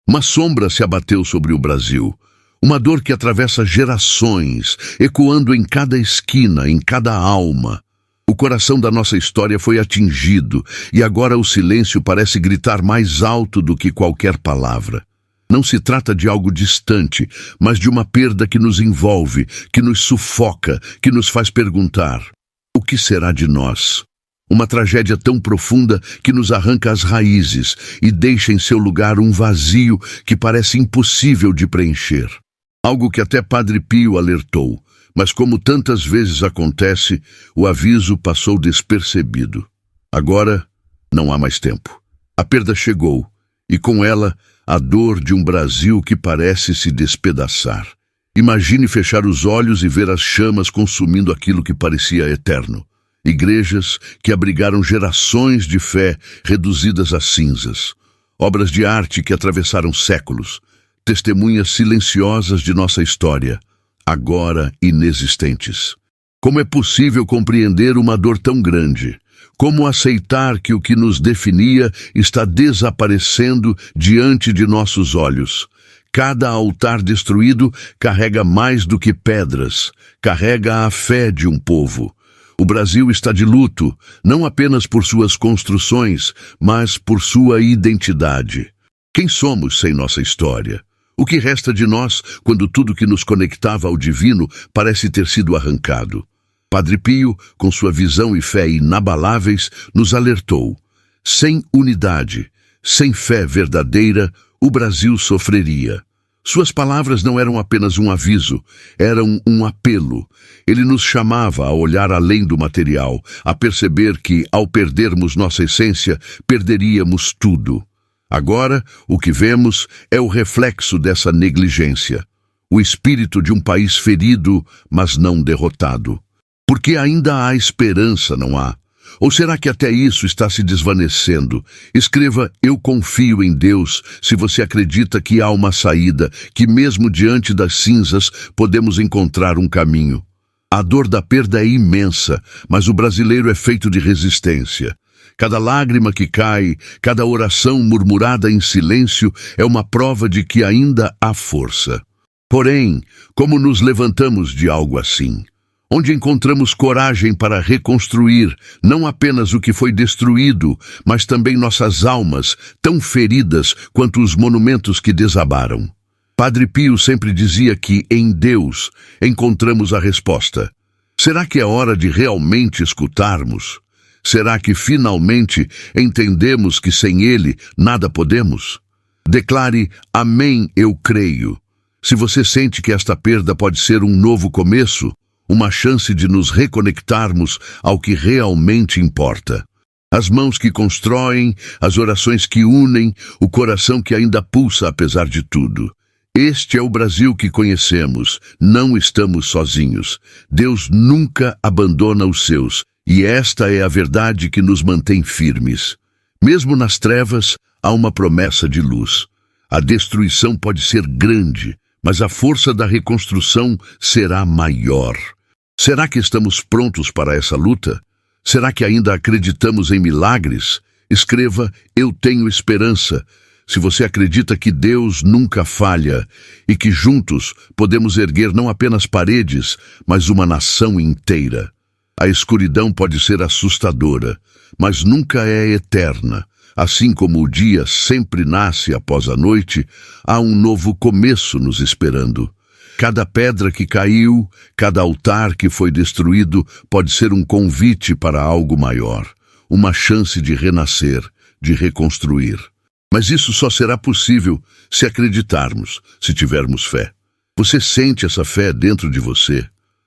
Uma sombra se abateu sobre o Brasil. Uma dor que atravessa gerações, ecoando em cada esquina, em cada alma. O coração da nossa história foi atingido, e agora o silêncio parece gritar mais alto do que qualquer palavra. Não se trata de algo distante, mas de uma perda que nos envolve, que nos sufoca, que nos faz perguntar: o que será de nós? Uma tragédia tão profunda que nos arranca as raízes e deixa em seu lugar um vazio que parece impossível de preencher. Algo que até Padre Pio alertou, mas como tantas vezes acontece, o aviso passou despercebido. Agora, não há mais tempo. A perda chegou, e com ela, a dor de um Brasil que parece se despedaçar. Imagine fechar os olhos e ver as chamas consumindo aquilo que parecia eterno. Igrejas que abrigaram gerações de fé reduzidas a cinzas. Obras de arte que atravessaram séculos. Testemunhas silenciosas de nossa história, agora inexistentes. Como é possível compreender uma dor tão grande? Como aceitar que o que nos definia está desaparecendo diante de nossos olhos? Cada altar destruído carrega mais do que pedras, carrega a fé de um povo. O Brasil está de luto, não apenas por suas construções, mas por sua identidade. Quem somos sem nossa história? O que resta de nós quando tudo que nos conectava ao divino parece ter sido arrancado? Padre Pio, com sua visão e fé inabaláveis, nos alertou. Sem unidade, sem fé verdadeira, o Brasil sofreria. Suas palavras não eram apenas um aviso, eram um apelo. Ele nos chamava a olhar além do material, a perceber que, ao perdermos nossa essência, perderíamos tudo. Agora, o que vemos é o reflexo dessa negligência. O espírito de um país ferido, mas não derrotado. Porque ainda há esperança, não há? Ou será que até isso está se desvanecendo? Escreva: eu confio em Deus, se você acredita que há uma saída, que mesmo diante das cinzas podemos encontrar um caminho. A dor da perda é imensa, mas o brasileiro é feito de resistência. Cada lágrima que cai, cada oração murmurada em silêncio é uma prova de que ainda há força. Porém, como nos levantamos de algo assim? Onde encontramos coragem para reconstruir não apenas o que foi destruído, mas também nossas almas, tão feridas quanto os monumentos que desabaram. Padre Pio sempre dizia que, em Deus, encontramos a resposta. Será que é hora de realmente escutarmos? Será que finalmente entendemos que sem Ele nada podemos? Declare: amém, eu creio. Se você sente que esta perda pode ser um novo começo, uma chance de nos reconectarmos ao que realmente importa. As mãos que constroem, as orações que unem, o coração que ainda pulsa apesar de tudo. Este é o Brasil que conhecemos. Não estamos sozinhos. Deus nunca abandona os seus. E esta é a verdade que nos mantém firmes. Mesmo nas trevas, há uma promessa de luz. A destruição pode ser grande, mas a força da reconstrução será maior. Será que estamos prontos para essa luta? Será que ainda acreditamos em milagres? Escreva: eu tenho esperança. Se você acredita que Deus nunca falha e que juntos podemos erguer não apenas paredes, mas uma nação inteira. A escuridão pode ser assustadora, mas nunca é eterna. Assim como o dia sempre nasce após a noite, há um novo começo nos esperando. Cada pedra que caiu, cada altar que foi destruído pode ser um convite para algo maior, uma chance de renascer, de reconstruir. Mas isso só será possível se acreditarmos, se tivermos fé. Você sente essa fé dentro de você?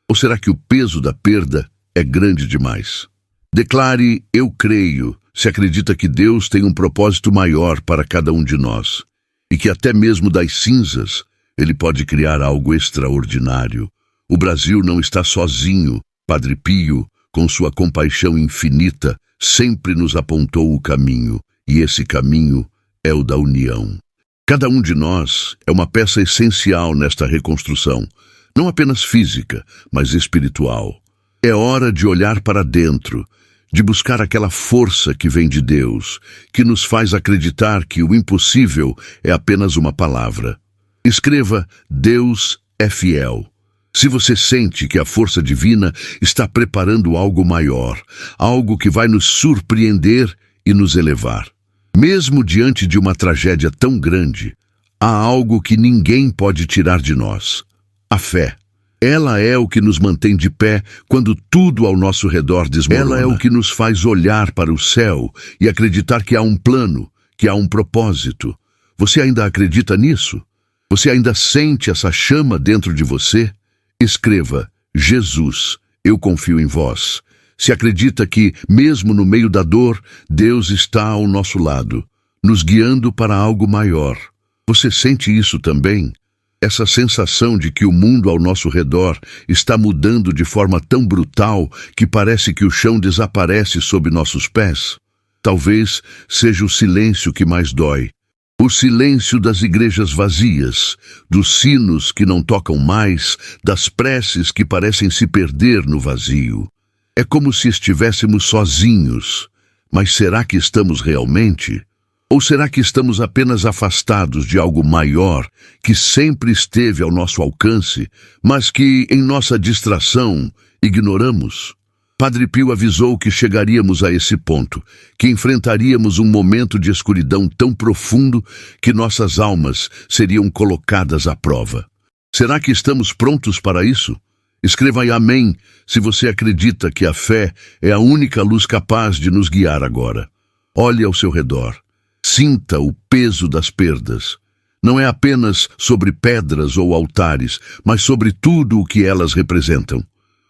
Ou será que o peso da perda é grande demais? Declare: eu creio, se acredita que Deus tem um propósito maior para cada um de nós, e que até mesmo das cinzas, Ele pode criar algo extraordinário. O Brasil não está sozinho. Padre Pio, com sua compaixão infinita, sempre nos apontou o caminho, e esse caminho é o da união. Cada um de nós é uma peça essencial nesta reconstrução, não apenas física, mas espiritual. É hora de olhar para dentro, de buscar aquela força que vem de Deus, que nos faz acreditar que o impossível é apenas uma palavra. Escreva: Deus é fiel. Se você sente que a força divina está preparando algo maior, algo que vai nos surpreender e nos elevar. Mesmo diante de uma tragédia tão grande, há algo que ninguém pode tirar de nós: a fé. Ela é o que nos mantém de pé quando tudo ao nosso redor desmorona. Ela é o que nos faz olhar para o céu e acreditar que há um plano, que há um propósito. Você ainda acredita nisso? Você ainda sente essa chama dentro de você? Escreva: Jesus, eu confio em vós. Se acredita que, mesmo no meio da dor, Deus está ao nosso lado, nos guiando para algo maior. Você sente isso também? Essa sensação de que o mundo ao nosso redor está mudando de forma tão brutal que parece que o chão desaparece sob nossos pés? Talvez seja o silêncio que mais dói. O silêncio das igrejas vazias, dos sinos que não tocam mais, das preces que parecem se perder no vazio. É como se estivéssemos sozinhos. Mas será que estamos realmente? Ou será que estamos apenas afastados de algo maior, que sempre esteve ao nosso alcance, mas que, em nossa distração, ignoramos? Padre Pio avisou que chegaríamos a esse ponto, que enfrentaríamos um momento de escuridão tão profundo que nossas almas seriam colocadas à prova. Será que estamos prontos para isso? Escreva aí amém se você acredita que a fé é a única luz capaz de nos guiar agora. Olhe ao seu redor. Sinta o peso das perdas. Não é apenas sobre pedras ou altares, mas sobre tudo o que elas representam.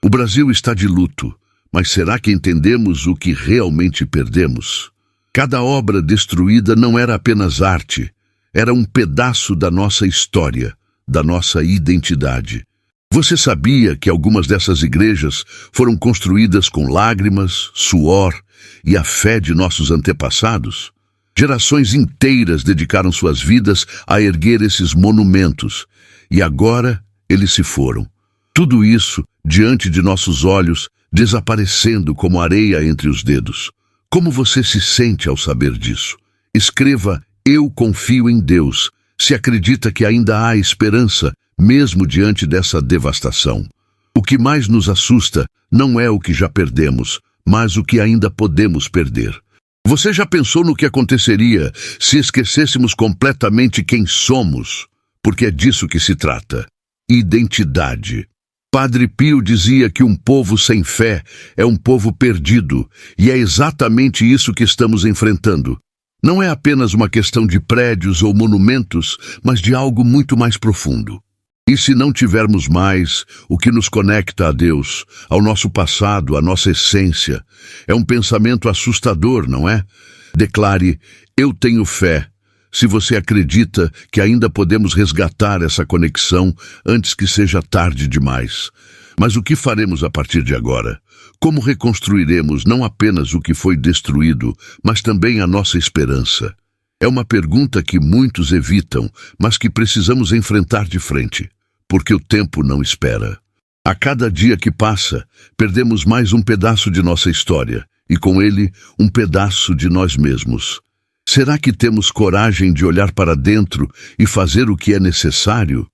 O Brasil está de luto, mas será que entendemos o que realmente perdemos? Cada obra destruída não era apenas arte, era um pedaço da nossa história, da nossa identidade. Você sabia que algumas dessas igrejas foram construídas com lágrimas, suor e a fé de nossos antepassados? Gerações inteiras dedicaram suas vidas a erguer esses monumentos, e agora eles se foram. Tudo isso, diante de nossos olhos, desaparecendo como areia entre os dedos. Como você se sente ao saber disso? Escreva: eu confio em Deus, se acredita que ainda há esperança, mesmo diante dessa devastação. O que mais nos assusta não é o que já perdemos, mas o que ainda podemos perder. Você já pensou no que aconteceria se esquecêssemos completamente quem somos? Porque é disso que se trata. Identidade. Padre Pio dizia que um povo sem fé é um povo perdido, e é exatamente isso que estamos enfrentando. Não é apenas uma questão de prédios ou monumentos, mas de algo muito mais profundo. E se não tivermos mais o que nos conecta a Deus, ao nosso passado, à nossa essência? É um pensamento assustador, não é? Declare: eu tenho fé. Se você acredita que ainda podemos resgatar essa conexão antes que seja tarde demais. Mas o que faremos a partir de agora? Como reconstruiremos não apenas o que foi destruído, mas também a nossa esperança? É uma pergunta que muitos evitam, mas que precisamos enfrentar de frente, porque o tempo não espera. A cada dia que passa, perdemos mais um pedaço de nossa história, e com ele, um pedaço de nós mesmos. Será que temos coragem de olhar para dentro e fazer o que é necessário?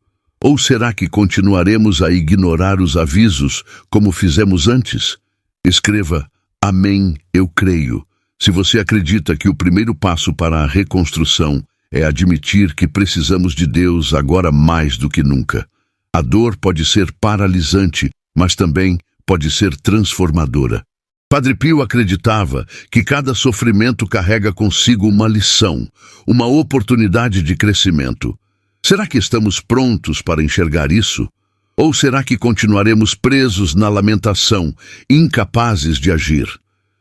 Ou será que continuaremos a ignorar os avisos como fizemos antes? Escreva: amém, eu creio. Se você acredita que o primeiro passo para a reconstrução é admitir que precisamos de Deus agora mais do que nunca. A dor pode ser paralisante, mas também pode ser transformadora. Padre Pio acreditava que cada sofrimento carrega consigo uma lição, uma oportunidade de crescimento. Será que estamos prontos para enxergar isso? Ou será que continuaremos presos na lamentação, incapazes de agir?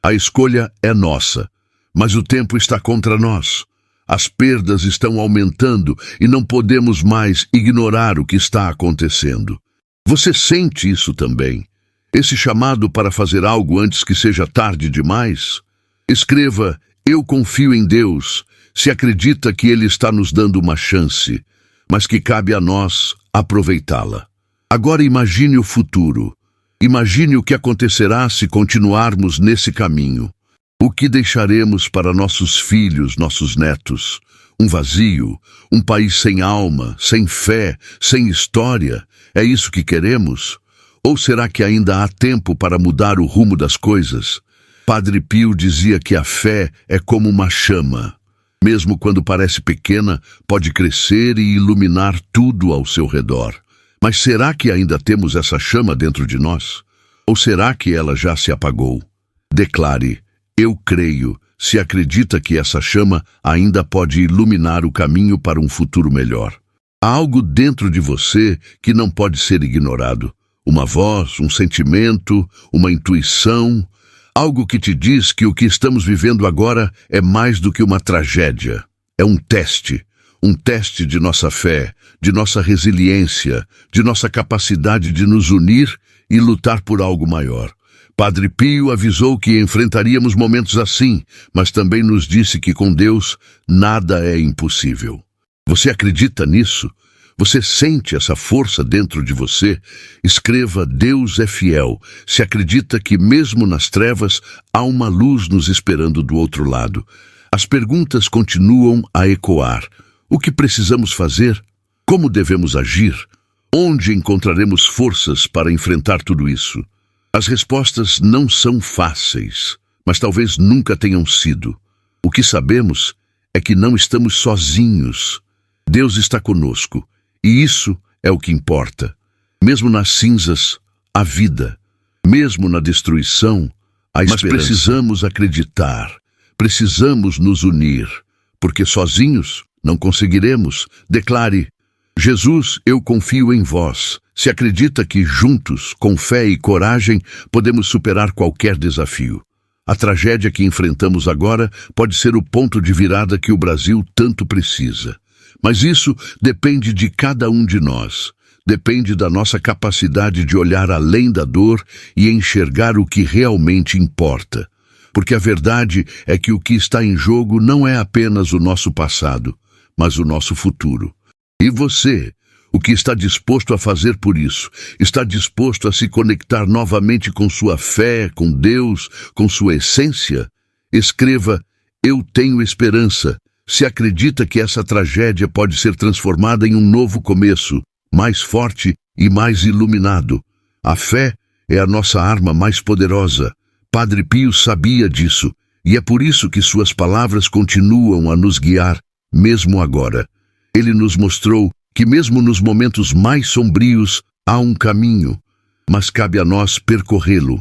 A escolha é nossa, mas o tempo está contra nós. As perdas estão aumentando e não podemos mais ignorar o que está acontecendo. Você sente isso também? Esse chamado para fazer algo antes que seja tarde demais? Escreva: eu confio em Deus, se acredita que Ele está nos dando uma chance, mas que cabe a nós aproveitá-la. Agora imagine o futuro. Imagine o que acontecerá se continuarmos nesse caminho. O que deixaremos para nossos filhos, nossos netos? Um vazio, um país sem alma, sem fé, sem história. É isso que queremos? Ou será que ainda há tempo para mudar o rumo das coisas? Padre Pio dizia que a fé é como uma chama. Mesmo quando parece pequena, pode crescer e iluminar tudo ao seu redor. Mas será que ainda temos essa chama dentro de nós? Ou será que ela já se apagou? Declare: eu creio, se acredita que essa chama ainda pode iluminar o caminho para um futuro melhor. Há algo dentro de você que não pode ser ignorado. Uma voz, um sentimento, uma intuição, algo que te diz que o que estamos vivendo agora é mais do que uma tragédia. É um teste de nossa fé, de nossa resiliência, de nossa capacidade de nos unir e lutar por algo maior. Padre Pio avisou que enfrentaríamos momentos assim, mas também nos disse que com Deus nada é impossível. Você acredita nisso? Você sente essa força dentro de você? Escreva: Deus é fiel. Se acredita que mesmo nas trevas há uma luz nos esperando do outro lado. As perguntas continuam a ecoar. O que precisamos fazer? Como devemos agir? Onde encontraremos forças para enfrentar tudo isso? As respostas não são fáceis, mas talvez nunca tenham sido. O que sabemos é que não estamos sozinhos. Deus está conosco, e isso é o que importa. Mesmo nas cinzas, há vida. Mesmo na destruição, há esperança. Mas precisamos acreditar, precisamos nos unir, porque sozinhos não conseguiremos. Declare: Jesus, eu confio em vós. Se acredita que juntos, com fé e coragem, podemos superar qualquer desafio. A tragédia que enfrentamos agora pode ser o ponto de virada que o Brasil tanto precisa. Mas isso depende de cada um de nós. Depende da nossa capacidade de olhar além da dor e enxergar o que realmente importa. Porque a verdade é que o que está em jogo não é apenas o nosso passado, mas o nosso futuro. E você, o que está disposto a fazer por isso? Está disposto a se conectar novamente com sua fé, com Deus, com sua essência? Escreva: eu tenho esperança. Se acredita que essa tragédia pode ser transformada em um novo começo, mais forte e mais iluminado. A fé é a nossa arma mais poderosa. Padre Pio sabia disso, e é por isso que suas palavras continuam a nos guiar, mesmo agora. Ele nos mostrou que mesmo nos momentos mais sombrios há um caminho, mas cabe a nós percorrê-lo.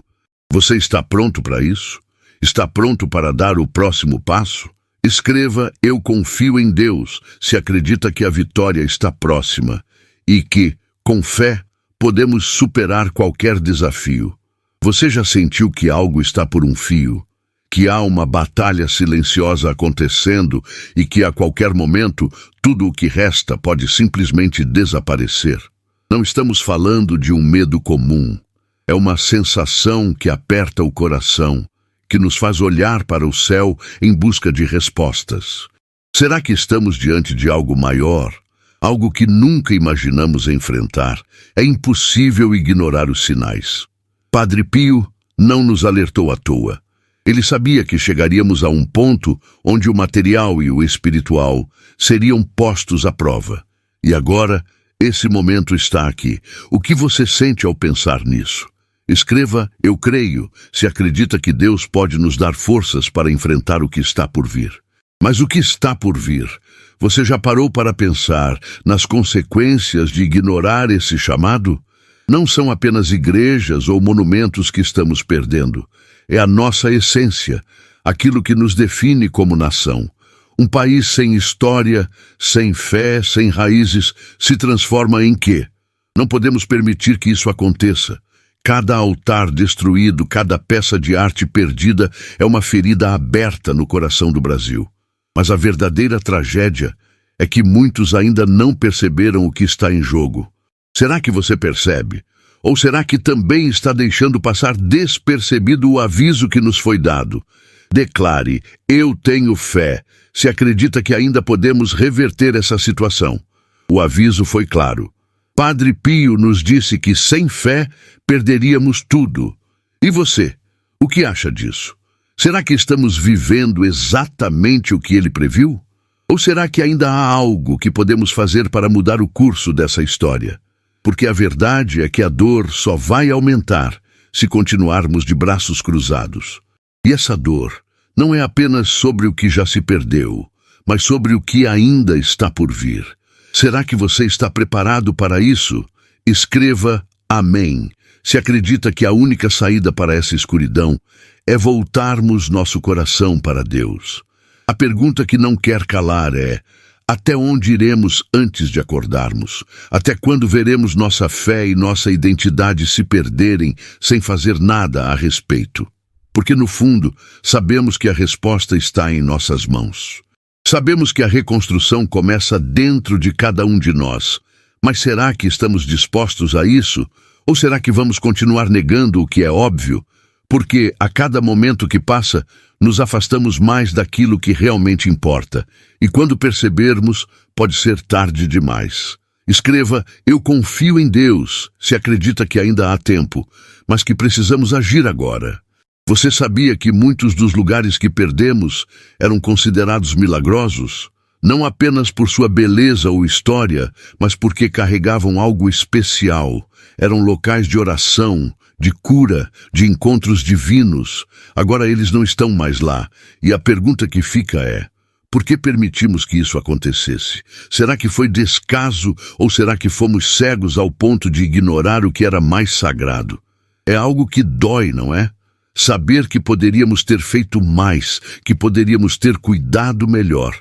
Você está pronto para isso? Está pronto para dar o próximo passo? Escreva: eu confio em Deus, se acredita que a vitória está próxima e que, com fé, podemos superar qualquer desafio. Você já sentiu que algo está por um fio? Que há uma batalha silenciosa acontecendo e que a qualquer momento tudo o que resta pode simplesmente desaparecer? Não estamos falando de um medo comum. É uma sensação que aperta o coração, que nos faz olhar para o céu em busca de respostas. Será que estamos diante de algo maior? Algo que nunca imaginamos enfrentar? É impossível ignorar os sinais. Padre Pio não nos alertou à toa. Ele sabia que chegaríamos a um ponto onde o material e o espiritual seriam postos à prova. E agora, esse momento está aqui. O que você sente ao pensar nisso? Escreva: eu creio, se acredita que Deus pode nos dar forças para enfrentar o que está por vir. Mas o que está por vir? Você já parou para pensar nas consequências de ignorar esse chamado? Não são apenas igrejas ou monumentos que estamos perdendo. É a nossa essência, aquilo que nos define como nação. Um país sem história, sem fé, sem raízes, se transforma em quê? Não podemos permitir que isso aconteça. Cada altar destruído, cada peça de arte perdida é uma ferida aberta no coração do Brasil. Mas a verdadeira tragédia é que muitos ainda não perceberam o que está em jogo. Será que você percebe? Ou será que também está deixando passar despercebido o aviso que nos foi dado? Declare: eu tenho fé, se acredita que ainda podemos reverter essa situação. O aviso foi claro. Padre Pio nos disse que sem fé perderíamos tudo. E você, o que acha disso? Será que estamos vivendo exatamente o que ele previu? Ou será que ainda há algo que podemos fazer para mudar o curso dessa história? Porque a verdade é que a dor só vai aumentar se continuarmos de braços cruzados. E essa dor não é apenas sobre o que já se perdeu, mas sobre o que ainda está por vir. Será que você está preparado para isso? Escreva Amém, se acredita que a única saída para essa escuridão é voltarmos nosso coração para Deus. A pergunta que não quer calar é: até onde iremos antes de acordarmos? Até quando veremos nossa fé e nossa identidade se perderem sem fazer nada a respeito? Porque no fundo, sabemos que a resposta está em nossas mãos. Sabemos que a reconstrução começa dentro de cada um de nós. Mas será que estamos dispostos a isso? Ou será que vamos continuar negando o que é óbvio? Porque a cada momento que passa, nos afastamos mais daquilo que realmente importa. E quando percebermos, pode ser tarde demais. Escreva: eu confio em Deus, se acredita que ainda há tempo, mas que precisamos agir agora. Você sabia que muitos dos lugares que perdemos eram considerados milagrosos? Não apenas por sua beleza ou história, mas porque carregavam algo especial. Eram locais de oração, de cura, de encontros divinos. Agora eles não estão mais lá. E a pergunta que fica é: por que permitimos que isso acontecesse? Será que foi descaso ou será que fomos cegos ao ponto de ignorar o que era mais sagrado? É algo que dói, não é? Saber que poderíamos ter feito mais, que poderíamos ter cuidado melhor.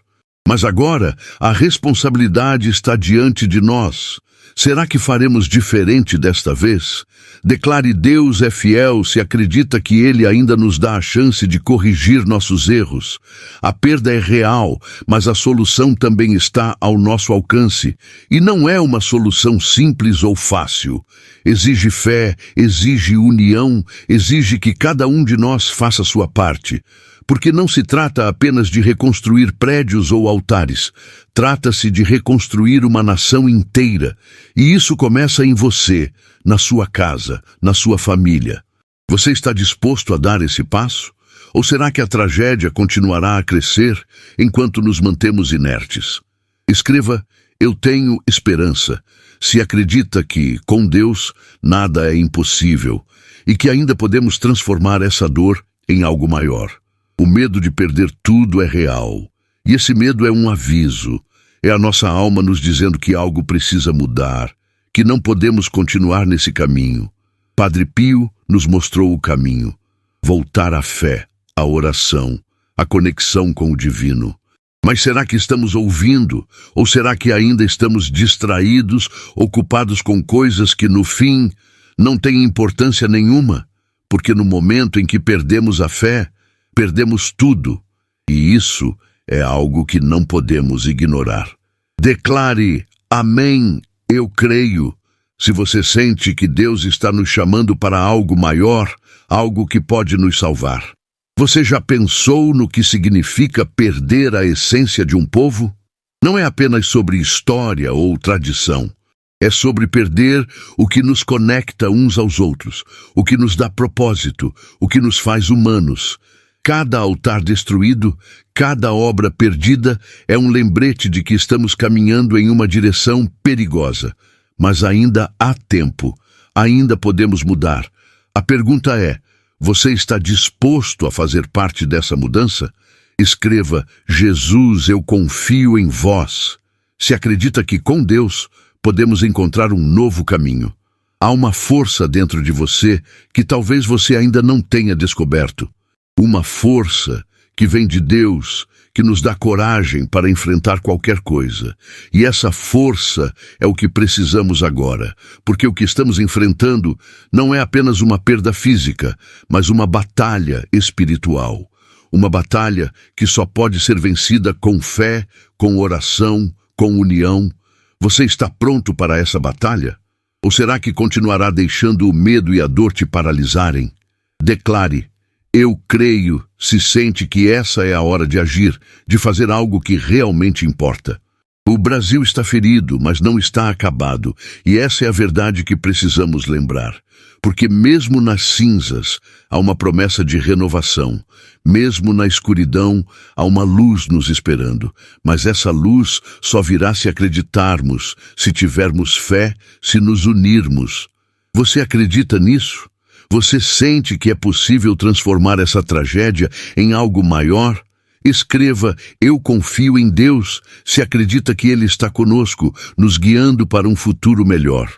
Mas agora, a responsabilidade está diante de nós. Será que faremos diferente desta vez? Declare: Deus é fiel se acredita que Ele ainda nos dá a chance de corrigir nossos erros. A perda é real, mas a solução também está ao nosso alcance. E não é uma solução simples ou fácil. Exige fé, exige união, exige que cada um de nós faça sua parte. Porque não se trata apenas de reconstruir prédios ou altares. Trata-se de reconstruir uma nação inteira. E isso começa em você, na sua casa, na sua família. Você está disposto a dar esse passo? Ou será que a tragédia continuará a crescer enquanto nos mantemos inertes? Escreva: eu tenho esperança. Se acredita que, com Deus, nada é impossível e que ainda podemos transformar essa dor em algo maior. O medo de perder tudo é real. E esse medo é um aviso. É a nossa alma nos dizendo que algo precisa mudar, que não podemos continuar nesse caminho. Padre Pio nos mostrou o caminho. Voltar à fé, à oração, à conexão com o divino. Mas será que estamos ouvindo? Ou será que ainda estamos distraídos, ocupados com coisas que, no fim, não têm importância nenhuma? Porque no momento em que perdemos a fé, perdemos tudo, e isso é algo que não podemos ignorar. Declare: Amém, eu creio. Se você sente que Deus está nos chamando para algo maior, algo que pode nos salvar. Você já pensou no que significa perder a essência de um povo? Não é apenas sobre história ou tradição. É sobre perder o que nos conecta uns aos outros, o que nos dá propósito, o que nos faz humanos. Cada altar destruído, cada obra perdida é um lembrete de que estamos caminhando em uma direção perigosa. Mas ainda há tempo, ainda podemos mudar. A pergunta é: você está disposto a fazer parte dessa mudança? Escreva: Jesus, eu confio em vós. Se acredita que com Deus podemos encontrar um novo caminho. Há uma força dentro de você que talvez você ainda não tenha descoberto. Uma força que vem de Deus, que nos dá coragem para enfrentar qualquer coisa. E essa força é o que precisamos agora, porque o que estamos enfrentando não é apenas uma perda física, mas uma batalha espiritual. Uma batalha que só pode ser vencida com fé, com oração, com união. Você está pronto para essa batalha? Ou será que continuará deixando o medo e a dor te paralisarem? Declare: eu creio, se sente que essa é a hora de agir, de fazer algo que realmente importa. O Brasil está ferido, mas não está acabado, e essa é a verdade que precisamos lembrar. Porque mesmo nas cinzas há uma promessa de renovação, mesmo na escuridão há uma luz nos esperando, mas essa luz só virá se acreditarmos, se tivermos fé, se nos unirmos. Você acredita nisso? Você sente que é possível transformar essa tragédia em algo maior? Escreva: eu confio em Deus, se acredita que Ele está conosco, nos guiando para um futuro melhor.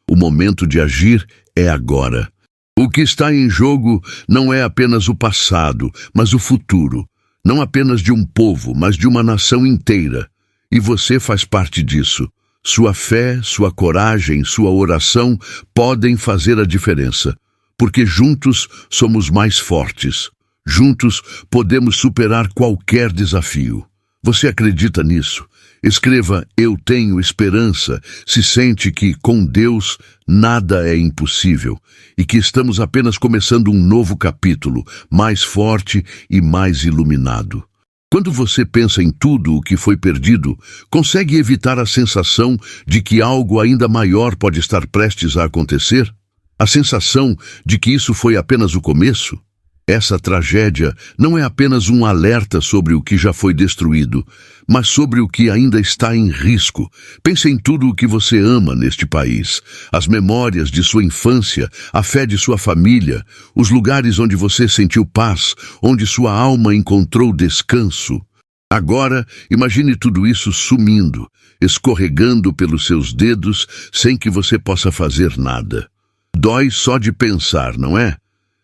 O momento de agir é agora. O que está em jogo não é apenas o passado, mas o futuro. Não apenas de um povo, mas de uma nação inteira. E você faz parte disso. Sua fé, sua coragem, sua oração podem fazer a diferença. Porque juntos somos mais fortes. Juntos podemos superar qualquer desafio. Você acredita nisso? Escreva: eu tenho esperança, se sente que, com Deus, nada é impossível e que estamos apenas começando um novo capítulo, mais forte e mais iluminado. Quando você pensa em tudo o que foi perdido, consegue evitar a sensação de que algo ainda maior pode estar prestes a acontecer? A sensação de que isso foi apenas o começo? Essa tragédia não é apenas um alerta sobre o que já foi destruído, mas sobre o que ainda está em risco. Pense em tudo o que você ama neste país, as memórias de sua infância, a fé de sua família, os lugares onde você sentiu paz, onde sua alma encontrou descanso. Agora, imagine tudo isso sumindo, escorregando pelos seus dedos sem que você possa fazer nada. Dói só de pensar, não é?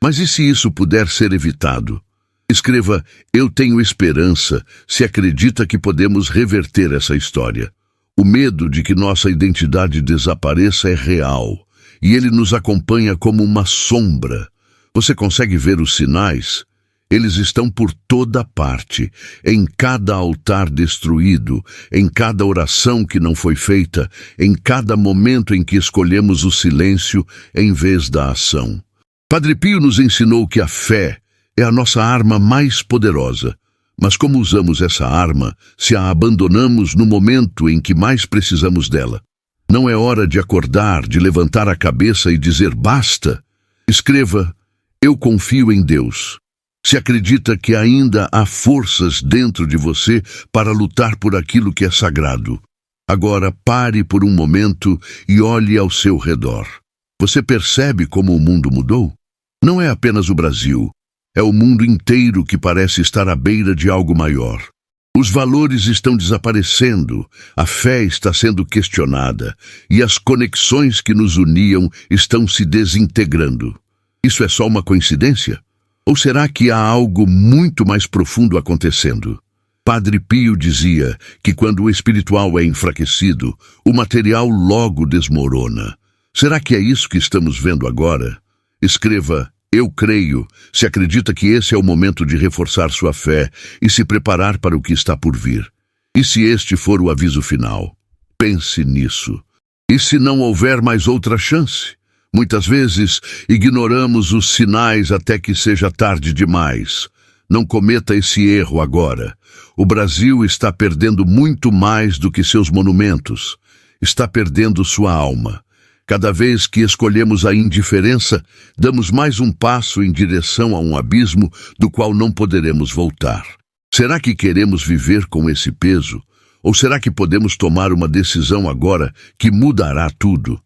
Mas e se isso puder ser evitado? Escreva: eu tenho esperança, se acredita que podemos reverter essa história. O medo de que nossa identidade desapareça é real, e ele nos acompanha como uma sombra. Você consegue ver os sinais? Eles estão por toda parte, em cada altar destruído, em cada oração que não foi feita, em cada momento em que escolhemos o silêncio em vez da ação. Padre Pio nos ensinou que a fé é a nossa arma mais poderosa. Mas como usamos essa arma se a abandonamos no momento em que mais precisamos dela? Não é hora de acordar, de levantar a cabeça e dizer basta? Escreva: eu confio em Deus. Se acredita que ainda há forças dentro de você para lutar por aquilo que é sagrado. Agora pare por um momento e olhe ao seu redor. Você percebe como o mundo mudou? Não é apenas o Brasil, é o mundo inteiro que parece estar à beira de algo maior. Os valores estão desaparecendo, a fé está sendo questionada e as conexões que nos uniam estão se desintegrando. Isso é só uma coincidência? Ou será que há algo muito mais profundo acontecendo? Padre Pio dizia que quando o espiritual é enfraquecido, o material logo desmorona. Será que é isso que estamos vendo agora? Escreva: eu creio, se acredita que esse é o momento de reforçar sua fé e se preparar para o que está por vir. E se este for o aviso final? Pense nisso. E se não houver mais outra chance? Muitas vezes ignoramos os sinais até que seja tarde demais. Não cometa esse erro agora. O Brasil está perdendo muito mais do que seus monumentos. Está perdendo sua alma. Cada vez que escolhemos a indiferença, damos mais um passo em direção a um abismo do qual não poderemos voltar. Será que queremos viver com esse peso? Ou será que podemos tomar uma decisão agora que mudará tudo?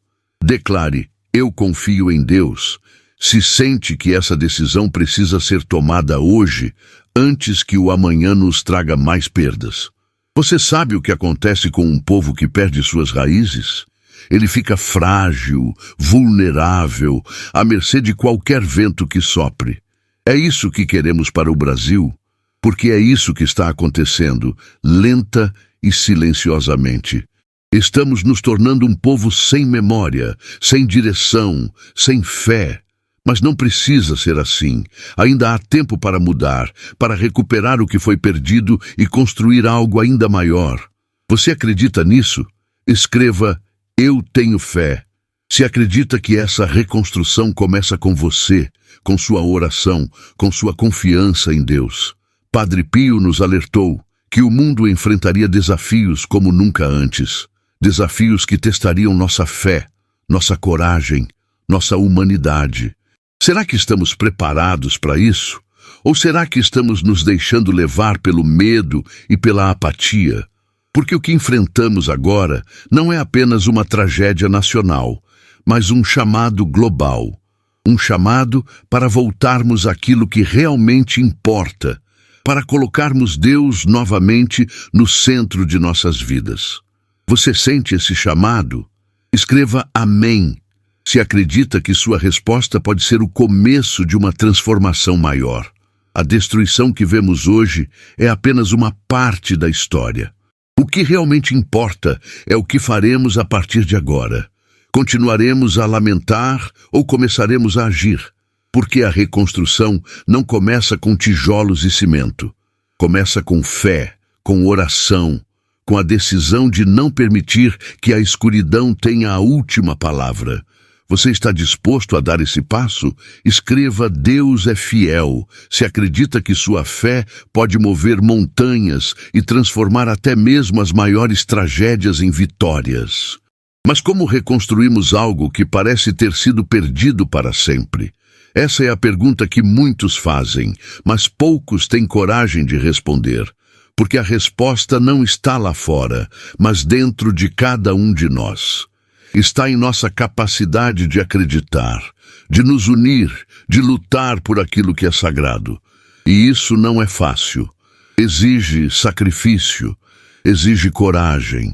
Declare: eu confio em Deus. Se sente que essa decisão precisa ser tomada hoje, antes que o amanhã nos traga mais perdas. Você sabe o que acontece com um povo que perde suas raízes? Ele fica frágil, vulnerável, à mercê de qualquer vento que sopre. É isso que queremos para o Brasil, porque é isso que está acontecendo, lenta e silenciosamente. Estamos nos tornando um povo sem memória, sem direção, sem fé. Mas não precisa ser assim. Ainda há tempo para mudar, para recuperar o que foi perdido e construir algo ainda maior. Você acredita nisso? Escreva: eu tenho fé. Se acredita que essa reconstrução começa com você, com sua oração, com sua confiança em Deus. Padre Pio nos alertou: que o mundo enfrentaria desafios como nunca antes, desafios que testariam nossa fé, nossa coragem, nossa humanidade. Será que estamos preparados para isso? Ou será que estamos nos deixando levar pelo medo e pela apatia? Porque o que enfrentamos agora não é apenas uma tragédia nacional, mas um chamado global. Um chamado para voltarmos àquilo que realmente importa, para colocarmos Deus novamente no centro de nossas vidas. Você sente esse chamado? Escreva amém, se acredita que sua resposta pode ser o começo de uma transformação maior. A destruição que vemos hoje é apenas uma parte da história. O que realmente importa é o que faremos a partir de agora. Continuaremos a lamentar ou começaremos a agir? Porque a reconstrução não começa com tijolos e cimento. Começa com fé, com oração, com a decisão de não permitir que a escuridão tenha a última palavra. Você está disposto a dar esse passo? Escreva Deus é fiel, se acredita que sua fé pode mover montanhas e transformar até mesmo as maiores tragédias em vitórias. Mas como reconstruímos algo que parece ter sido perdido para sempre? Essa é a pergunta que muitos fazem, mas poucos têm coragem de responder. Porque a resposta não está lá fora, mas dentro de cada um de nós. Está em nossa capacidade de acreditar, de nos unir, de lutar por aquilo que é sagrado. E isso não é fácil. Exige sacrifício, exige coragem,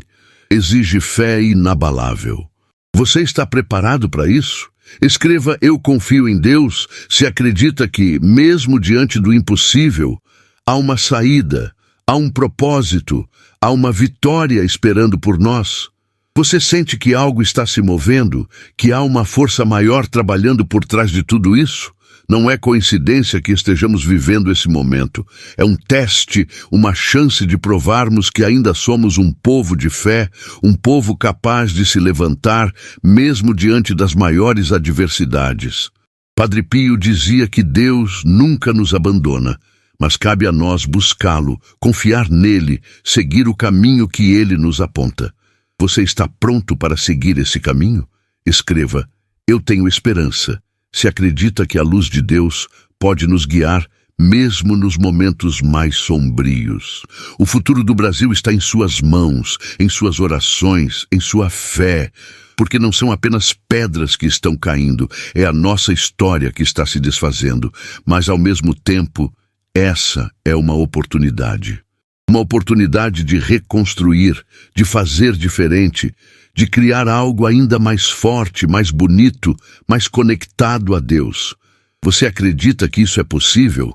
exige fé inabalável. Você está preparado para isso? Escreva Eu confio em Deus se acredita que, mesmo diante do impossível, há uma saída, há um propósito, há uma vitória esperando por nós. Você sente que algo está se movendo, que há uma força maior trabalhando por trás de tudo isso? Não é coincidência que estejamos vivendo esse momento. É um teste, uma chance de provarmos que ainda somos um povo de fé, um povo capaz de se levantar, mesmo diante das maiores adversidades. Padre Pio dizia que Deus nunca nos abandona, mas cabe a nós buscá-lo, confiar nele, seguir o caminho que ele nos aponta. Você está pronto para seguir esse caminho? Escreva, Eu tenho esperança. Se acredita que a luz de Deus pode nos guiar mesmo nos momentos mais sombrios. O futuro do Brasil está em suas mãos, em suas orações, em sua fé, porque não são apenas pedras que estão caindo, é a nossa história que está se desfazendo, mas ao mesmo tempo, essa é uma oportunidade. Uma oportunidade de reconstruir, de fazer diferente, de criar algo ainda mais forte, mais bonito, mais conectado a Deus. Você acredita que isso é possível?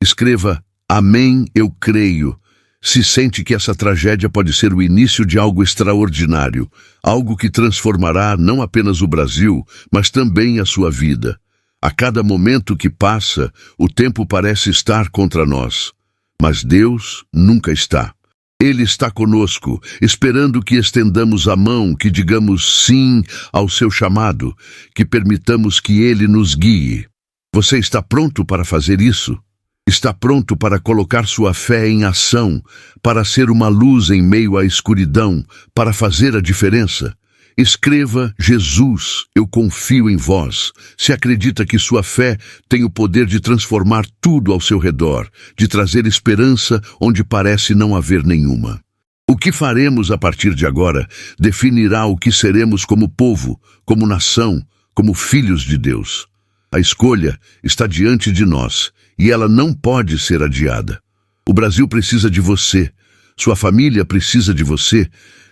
Escreva, Amém, eu creio. Se sente que essa tragédia pode ser o início de algo extraordinário, algo que transformará não apenas o Brasil, mas também a sua vida. A cada momento que passa, o tempo parece estar contra nós, mas Deus nunca está. Ele está conosco, esperando que estendamos a mão, que digamos sim ao seu chamado, que permitamos que ele nos guie. Você está pronto para fazer isso? Está pronto para colocar sua fé em ação, para ser uma luz em meio à escuridão, para fazer a diferença? Escreva, Jesus, eu confio em vós. Se acredita que sua fé tem o poder de transformar tudo ao seu redor, de trazer esperança onde parece não haver nenhuma. O que faremos a partir de agora definirá o que seremos como povo, como nação, como filhos de Deus. A escolha está diante de nós e ela não pode ser adiada. O Brasil precisa de você, sua família precisa de você,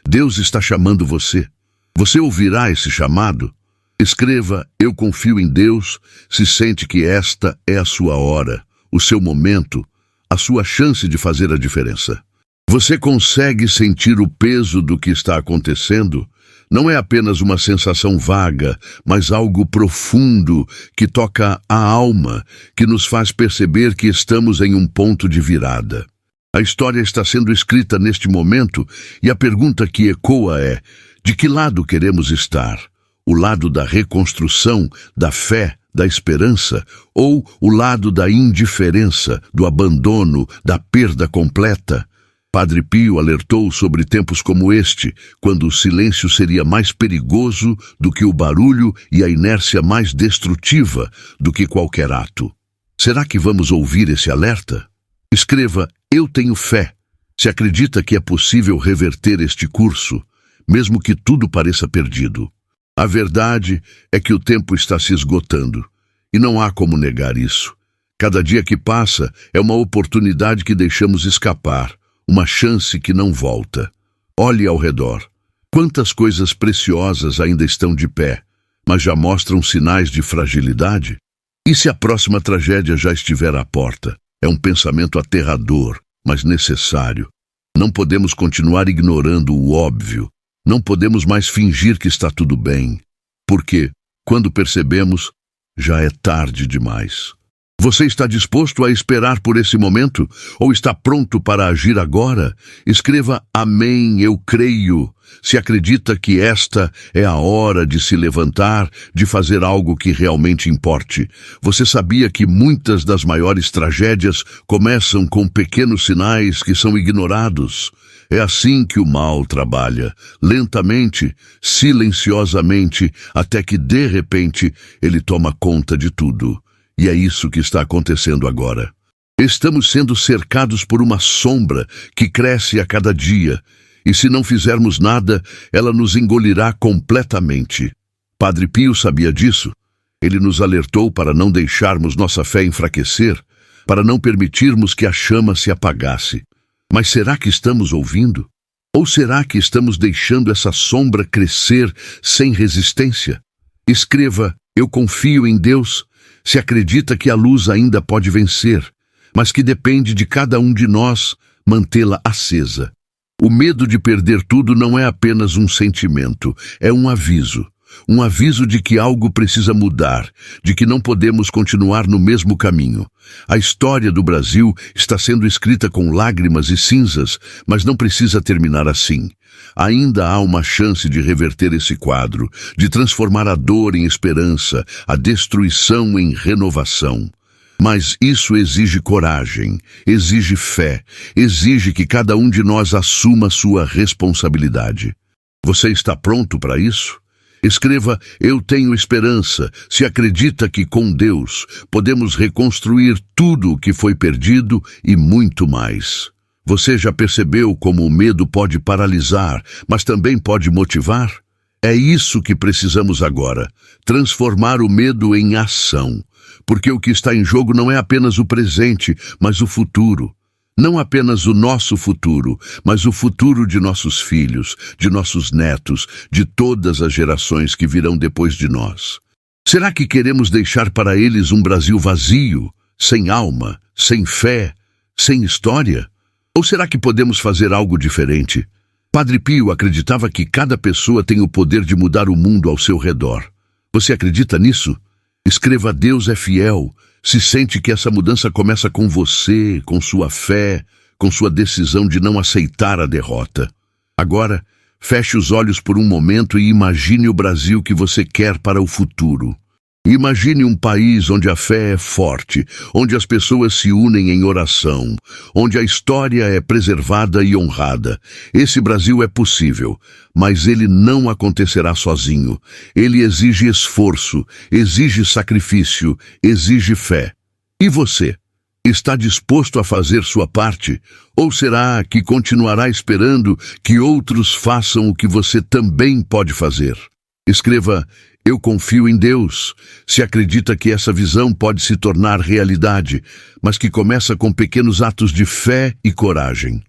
Deus está chamando você. Você ouvirá esse chamado? Escreva, eu confio em Deus, se sente que esta é a sua hora, o seu momento, a sua chance de fazer a diferença. Você consegue sentir o peso do que está acontecendo? Não é apenas uma sensação vaga, mas algo profundo que toca a alma, que nos faz perceber que estamos em um ponto de virada. A história está sendo escrita neste momento e a pergunta que ecoa é: de que lado queremos estar? O lado da reconstrução, da fé, da esperança, ou o lado da indiferença, do abandono, da perda completa? Padre Pio alertou sobre tempos como este, quando o silêncio seria mais perigoso do que o barulho e a inércia mais destrutiva do que qualquer ato. Será que vamos ouvir esse alerta? Escreva: eu tenho fé. Se acredita que é possível reverter este curso, mesmo que tudo pareça perdido. A verdade é que o tempo está se esgotando, e não há como negar isso. Cada dia que passa é uma oportunidade que deixamos escapar, uma chance que não volta. Olhe ao redor. Quantas coisas preciosas ainda estão de pé, mas já mostram sinais de fragilidade? E se a próxima tragédia já estiver à porta? É um pensamento aterrador, mas necessário. Não podemos continuar ignorando o óbvio. Não podemos mais fingir que está tudo bem. Porque, quando percebemos, já é tarde demais. Você está disposto a esperar por esse momento? Ou está pronto para agir agora? Escreva: amém, eu creio. Se acredita que esta é a hora de se levantar, de fazer algo que realmente importe. Você sabia que muitas das maiores tragédias começam com pequenos sinais que são ignorados? É assim que o mal trabalha, lentamente, silenciosamente, até que, de repente, ele toma conta de tudo. E é isso que está acontecendo agora. Estamos sendo cercados por uma sombra que cresce a cada dia, e se não fizermos nada, ela nos engolirá completamente. Padre Pio sabia disso. Ele nos alertou para não deixarmos nossa fé enfraquecer, para não permitirmos que a chama se apagasse. Mas será que estamos ouvindo? Ou será que estamos deixando essa sombra crescer sem resistência? Escreva: eu confio em Deus. Se acredita que a luz ainda pode vencer, mas que depende de cada um de nós mantê-la acesa. O medo de perder tudo não é apenas um sentimento, é um aviso. Um aviso de que algo precisa mudar, de que não podemos continuar no mesmo caminho. A história do Brasil está sendo escrita com lágrimas e cinzas, mas não precisa terminar assim. Ainda há uma chance de reverter esse quadro, de transformar a dor em esperança, a destruição em renovação. Mas isso exige coragem, exige fé, exige que cada um de nós assuma sua responsabilidade. Você está pronto para isso? Escreva: eu tenho esperança. Se acredita que com Deus podemos reconstruir tudo o que foi perdido e muito mais. Você já percebeu como o medo pode paralisar, mas também pode motivar? É isso que precisamos agora, transformar o medo em ação. Porque o que está em jogo não é apenas o presente, mas o futuro. Não apenas o nosso futuro, mas o futuro de nossos filhos, de nossos netos, de todas as gerações que virão depois de nós. Será que queremos deixar para eles um Brasil vazio, sem alma, sem fé, sem história? Ou será que podemos fazer algo diferente? Padre Pio acreditava que cada pessoa tem o poder de mudar o mundo ao seu redor. Você acredita nisso? Escreva: Deus é fiel. Se sente que essa mudança começa com você, com sua fé, com sua decisão de não aceitar a derrota. Agora, feche os olhos por um momento e imagine o Brasil que você quer para o futuro. Imagine um país onde a fé é forte, onde as pessoas se unem em oração, onde a história é preservada e honrada. Esse Brasil é possível, mas ele não acontecerá sozinho. Ele exige esforço, exige sacrifício, exige fé. E você? Está disposto a fazer sua parte? Ou será que continuará esperando que outros façam o que você também pode fazer? Escreva: eu confio em Deus. Se acredita que essa visão pode se tornar realidade, mas que começa com pequenos atos de fé e coragem.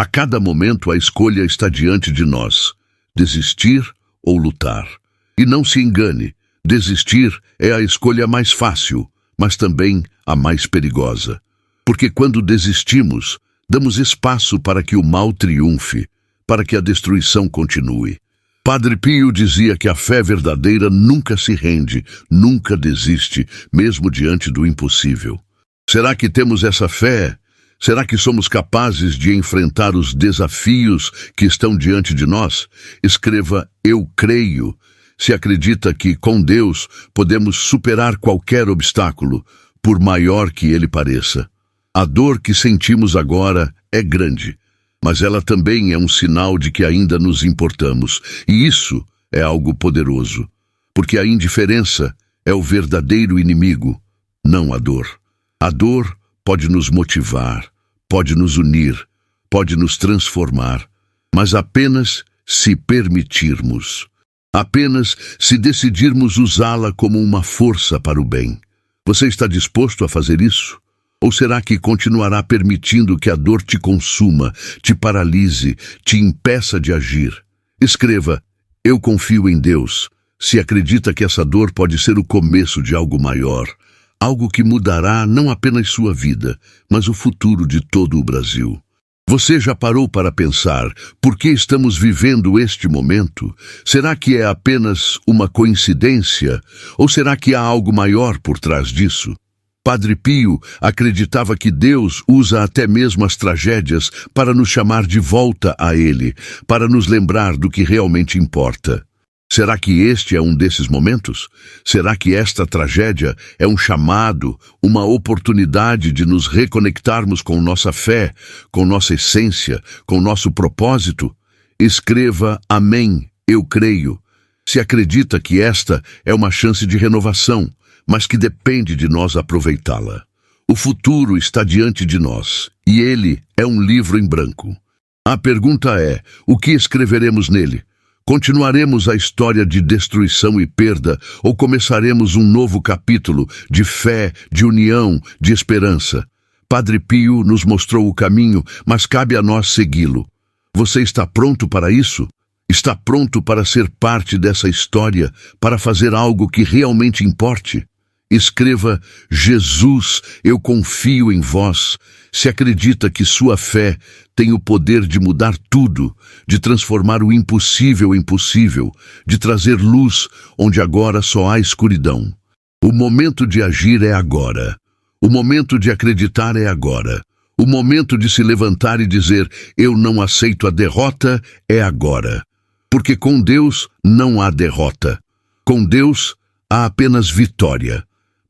A cada momento a escolha está diante de nós: desistir ou lutar. E não se engane, desistir é a escolha mais fácil, mas também a mais perigosa. Porque quando desistimos, damos espaço para que o mal triunfe, para que a destruição continue. Padre Pio dizia que a fé verdadeira nunca se rende, nunca desiste, mesmo diante do impossível. Será que temos essa fé? Será que somos capazes de enfrentar os desafios que estão diante de nós? Escreva: eu creio. Se acredita que, com Deus, podemos superar qualquer obstáculo, por maior que ele pareça. A dor que sentimos agora é grande, mas ela também é um sinal de que ainda nos importamos, e isso é algo poderoso, porque a indiferença é o verdadeiro inimigo, não a dor. A dor pode nos motivar, pode nos unir, pode nos transformar, mas apenas se permitirmos. Apenas se decidirmos usá-la como uma força para o bem. Você está disposto a fazer isso? Ou será que continuará permitindo que a dor te consuma, te paralise, te impeça de agir? Escreva: eu confio em Deus. Se acredita que essa dor pode ser o começo de algo maior, algo que mudará não apenas sua vida, mas o futuro de todo o Brasil. Você já parou para pensar por que estamos vivendo este momento? Será que é apenas uma coincidência? Ou será que há algo maior por trás disso? Padre Pio acreditava que Deus usa até mesmo as tragédias para nos chamar de volta a Ele, para nos lembrar do que realmente importa. Será que este é um desses momentos? Será que esta tragédia é um chamado, uma oportunidade de nos reconectarmos com nossa fé, com nossa essência, com nosso propósito? Escreva: amém, eu creio. Se acredita que esta é uma chance de renovação, mas que depende de nós aproveitá-la. O futuro está diante de nós, e ele é um livro em branco. A pergunta é: o que escreveremos nele? Continuaremos a história de destruição e perda, ou começaremos um novo capítulo de fé, de união, de esperança? Padre Pio nos mostrou o caminho, mas cabe a nós segui-lo. Você está pronto para isso? Está pronto para ser parte dessa história, para fazer algo que realmente importe? Escreva: Jesus, eu confio em vós. Se acredita que sua fé tem o poder de mudar tudo, de transformar o impossível em possível, de trazer luz onde agora só há escuridão. O momento de agir é agora. O momento de acreditar é agora. O momento de se levantar e dizer: eu não aceito a derrota, é agora. Porque com Deus não há derrota. Com Deus há apenas vitória.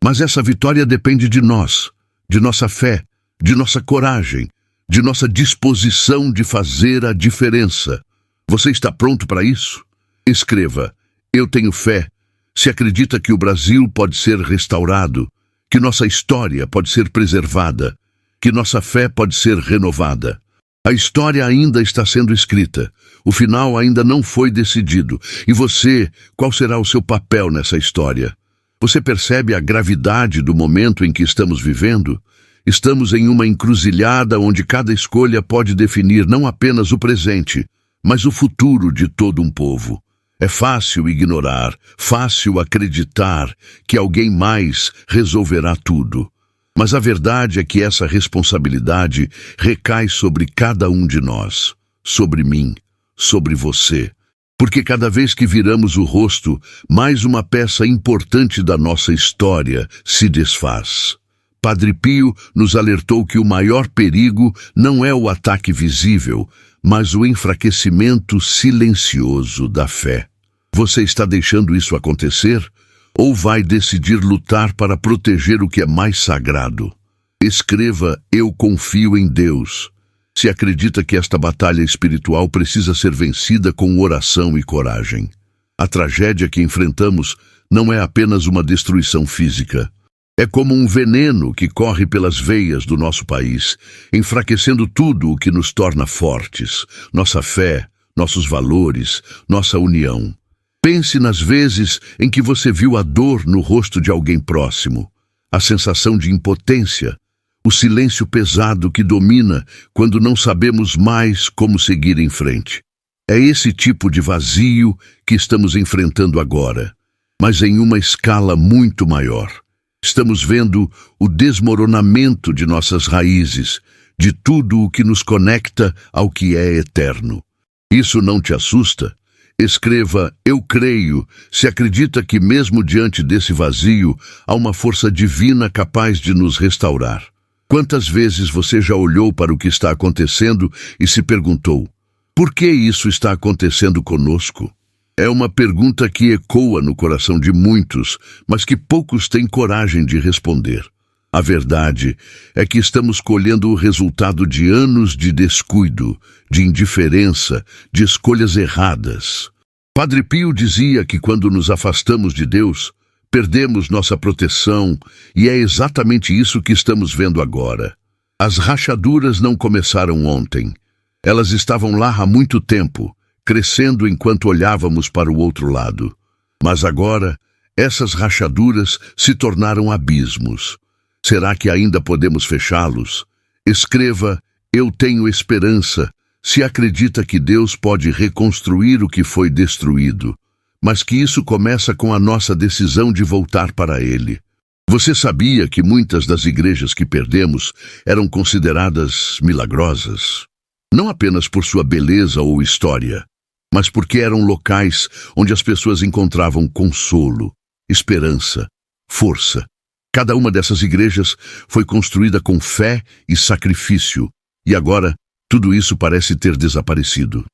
Mas essa vitória depende de nós, de nossa fé, de nossa coragem, de nossa disposição de fazer a diferença. Você está pronto para isso? Escreva: eu tenho fé. Se acredita que o Brasil pode ser restaurado, que nossa história pode ser preservada, que nossa fé pode ser renovada. A história ainda está sendo escrita, o final ainda não foi decidido. E você, qual será o seu papel nessa história? Você percebe a gravidade do momento em que estamos vivendo? Estamos em uma encruzilhada onde cada escolha pode definir não apenas o presente, mas o futuro de todo um povo. É fácil ignorar, fácil acreditar que alguém mais resolverá tudo. Mas a verdade é que essa responsabilidade recai sobre cada um de nós, sobre mim, sobre você. Porque cada vez que viramos o rosto, mais uma peça importante da nossa história se desfaz. Padre Pio nos alertou que o maior perigo não é o ataque visível, mas o enfraquecimento silencioso da fé. Você está deixando isso acontecer? Ou vai decidir lutar para proteger o que é mais sagrado? Escreva: eu confio em Deus. Se acredita que esta batalha espiritual precisa ser vencida com oração e coragem. A tragédia que enfrentamos não é apenas uma destruição física. É como um veneno que corre pelas veias do nosso país, enfraquecendo tudo o que nos torna fortes, nossa fé, nossos valores, nossa união. Pense nas vezes em que você viu a dor no rosto de alguém próximo, a sensação de impotência, o silêncio pesado que domina quando não sabemos mais como seguir em frente. É esse tipo de vazio que estamos enfrentando agora, mas em uma escala muito maior. Estamos vendo o desmoronamento de nossas raízes, de tudo o que nos conecta ao que é eterno. Isso não te assusta? Escreva: eu creio. Se acredita que mesmo diante desse vazio, há uma força divina capaz de nos restaurar. Quantas vezes você já olhou para o que está acontecendo e se perguntou: por que isso está acontecendo conosco? É uma pergunta que ecoa no coração de muitos, mas que poucos têm coragem de responder. A verdade é que estamos colhendo o resultado de anos de descuido, de indiferença, de escolhas erradas. Padre Pio dizia que quando nos afastamos de Deus, perdemos nossa proteção, e é exatamente isso que estamos vendo agora. As rachaduras não começaram ontem. Elas estavam lá há muito tempo, crescendo enquanto olhávamos para o outro lado. Mas agora, essas rachaduras se tornaram abismos. Será que ainda podemos fechá-los? Escreva: eu tenho esperança, se acredita que Deus pode reconstruir o que foi destruído, mas que isso começa com a nossa decisão de voltar para Ele. Você sabia que muitas das igrejas que perdemos eram consideradas milagrosas? Não apenas por sua beleza ou história, mas porque eram locais onde as pessoas encontravam consolo, esperança, força. Cada uma dessas igrejas foi construída com fé e sacrifício, e agora tudo isso parece ter desaparecido.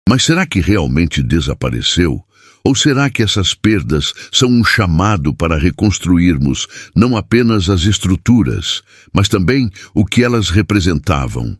Mas será que realmente desapareceu? Ou será que essas perdas são um chamado para reconstruirmos não apenas as estruturas, mas também o que elas representavam?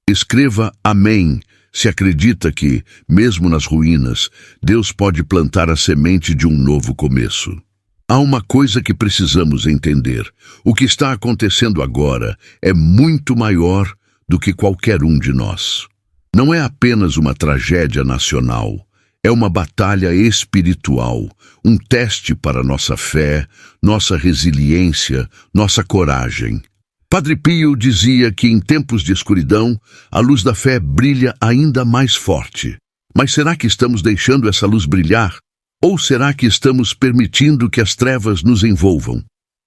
Escreva amém, se acredita que, mesmo nas ruínas, Deus pode plantar a semente de um novo começo. Há uma coisa que precisamos entender. O que está acontecendo agora é muito maior do que qualquer um de nós. Não é apenas uma tragédia nacional. É uma batalha espiritual, um teste para nossa fé, nossa resiliência, nossa coragem. Padre Pio dizia que em tempos de escuridão, a luz da fé brilha ainda mais forte. Mas será que estamos deixando essa luz brilhar? Ou será que estamos permitindo que as trevas nos envolvam?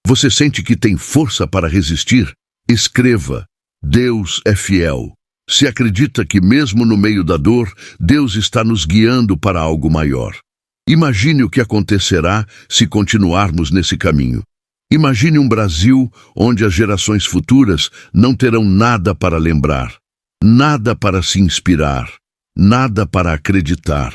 Você sente que tem força para resistir? Escreva: Deus é fiel. Se acredita que mesmo no meio da dor, Deus está nos guiando para algo maior. Imagine o que acontecerá se continuarmos nesse caminho. Imagine um Brasil onde as gerações futuras não terão nada para lembrar, nada para se inspirar, nada para acreditar.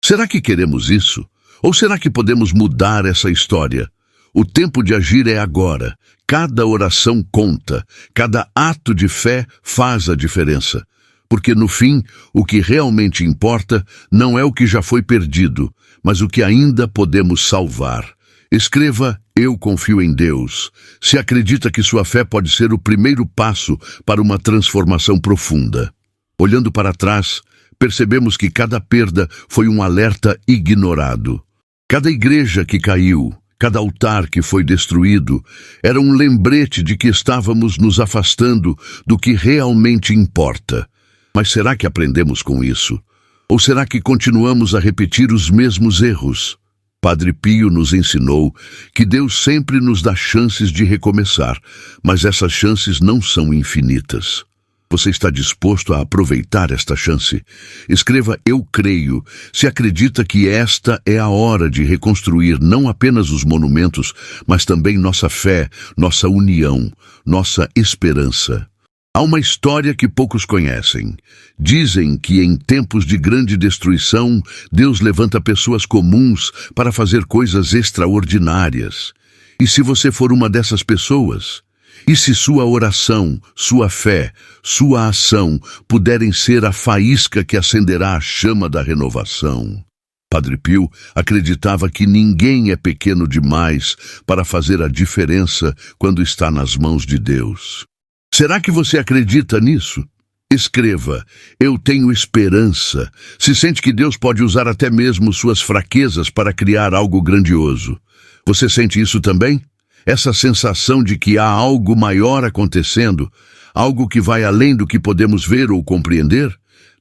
Será que queremos isso? Ou será que podemos mudar essa história? O tempo de agir é agora. Cada oração conta, cada ato de fé faz a diferença. Porque no fim, o que realmente importa não é o que já foi perdido, mas o que ainda podemos salvar. Escreva: eu confio em Deus. Se acredita que sua fé pode ser o primeiro passo para uma transformação profunda. Olhando para trás, percebemos que cada perda foi um alerta ignorado. Cada igreja que caiu, cada altar que foi destruído, era um lembrete de que estávamos nos afastando do que realmente importa. Mas será que aprendemos com isso? Ou será que continuamos a repetir os mesmos erros? Padre Pio nos ensinou que Deus sempre nos dá chances de recomeçar, mas essas chances não são infinitas. Você está disposto a aproveitar esta chance? Escreva: eu creio, se acredita que esta é a hora de reconstruir não apenas os monumentos, mas também nossa fé, nossa união, nossa esperança. Há uma história que poucos conhecem. Dizem que em tempos de grande destruição, Deus levanta pessoas comuns para fazer coisas extraordinárias. E se você for uma dessas pessoas? E se sua oração, sua fé, sua ação puderem ser a faísca que acenderá a chama da renovação? Padre Pio acreditava que ninguém é pequeno demais para fazer a diferença quando está nas mãos de Deus. Será que você acredita nisso? Escreva: eu tenho esperança. Se sente que Deus pode usar até mesmo suas fraquezas para criar algo grandioso. Você sente isso também? Essa sensação de que há algo maior acontecendo, algo que vai além do que podemos ver ou compreender?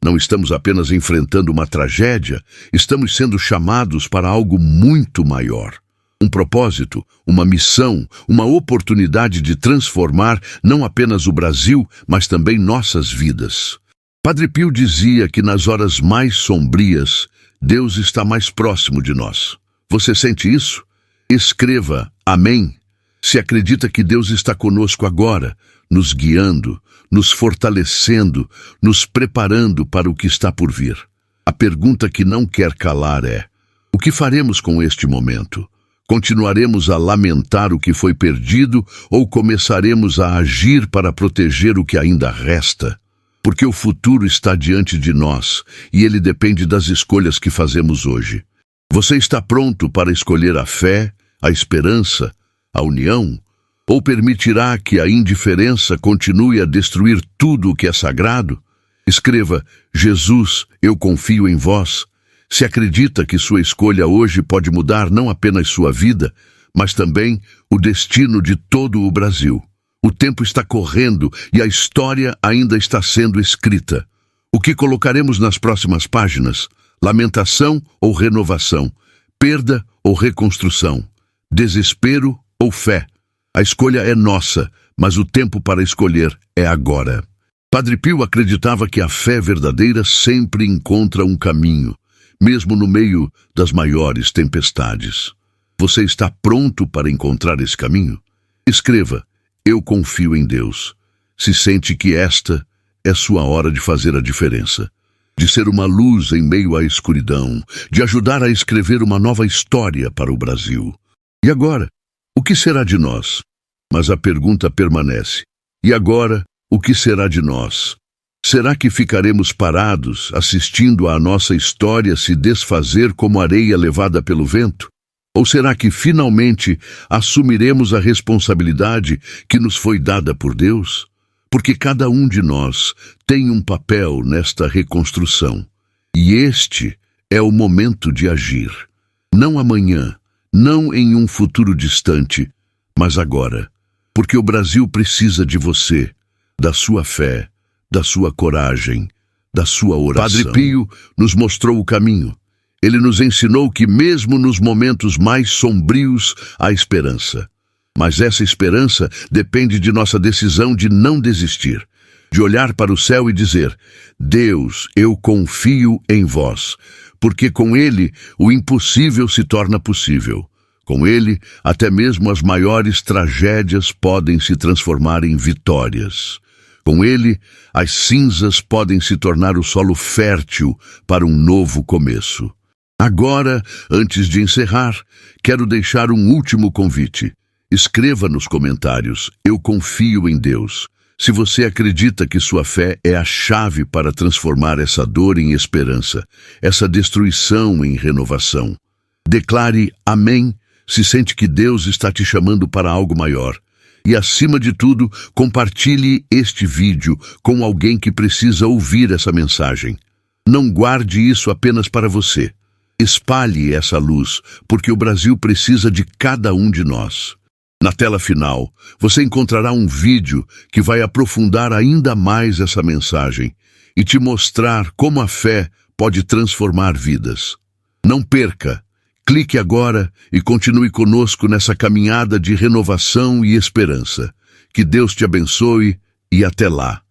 Não estamos apenas enfrentando uma tragédia, estamos sendo chamados para algo muito maior. Um propósito, uma missão, uma oportunidade de transformar não apenas o Brasil, mas também nossas vidas. Padre Pio dizia que nas horas mais sombrias, Deus está mais próximo de nós. Você sente isso? Escreva: amém. Se acredita que Deus está conosco agora, nos guiando, nos fortalecendo, nos preparando para o que está por vir. A pergunta que não quer calar é: o que faremos com este momento? Continuaremos a lamentar o que foi perdido ou começaremos a agir para proteger o que ainda resta? Porque o futuro está diante de nós e ele depende das escolhas que fazemos hoje. Você está pronto para escolher a fé, a esperança, a união? Ou permitirá que a indiferença continue a destruir tudo o que é sagrado? Escreva: Jesus, eu confio em vós. Se acredita que sua escolha hoje pode mudar não apenas sua vida, mas também o destino de todo o Brasil. O tempo está correndo e a história ainda está sendo escrita. O que colocaremos nas próximas páginas? Lamentação ou renovação? Perda ou reconstrução? Desespero ou fé? A escolha é nossa, mas o tempo para escolher é agora. Padre Pio acreditava que a fé verdadeira sempre encontra um caminho, mesmo no meio das maiores tempestades. Você está pronto para encontrar esse caminho? Escreva: eu confio em Deus. Se sente que esta é sua hora de fazer a diferença, de ser uma luz em meio à escuridão, de ajudar a escrever uma nova história para o Brasil. E agora, o que será de nós? Mas a pergunta permanece: e agora, o que será de nós? Será que ficaremos parados, assistindo à nossa história se desfazer como areia levada pelo vento? Ou será que finalmente assumiremos a responsabilidade que nos foi dada por Deus? Porque cada um de nós tem um papel nesta reconstrução. E este é o momento de agir. Não amanhã, não em um futuro distante, mas agora. Porque o Brasil precisa de você, da sua fé, da sua coragem, da sua oração. Padre Pio nos mostrou o caminho. Ele nos ensinou que mesmo nos momentos mais sombrios há esperança. Mas essa esperança depende de nossa decisão de não desistir, de olhar para o céu e dizer: Deus, eu confio em vós, porque com Ele o impossível se torna possível. Com Ele, até mesmo as maiores tragédias podem se transformar em vitórias. Com Ele, as cinzas podem se tornar o solo fértil para um novo começo. Agora, antes de encerrar, quero deixar um último convite. Escreva nos comentários: eu confio em Deus. Se você acredita que sua fé é a chave para transformar essa dor em esperança, essa destruição em renovação. Declare amém se sente que Deus está te chamando para algo maior. E, acima de tudo, compartilhe este vídeo com alguém que precisa ouvir essa mensagem. Não guarde isso apenas para você. Espalhe essa luz, porque o Brasil precisa de cada um de nós. Na tela final, você encontrará um vídeo que vai aprofundar ainda mais essa mensagem e te mostrar como a fé pode transformar vidas. Não perca! Clique agora e continue conosco nessa caminhada de renovação e esperança. Que Deus te abençoe e até lá!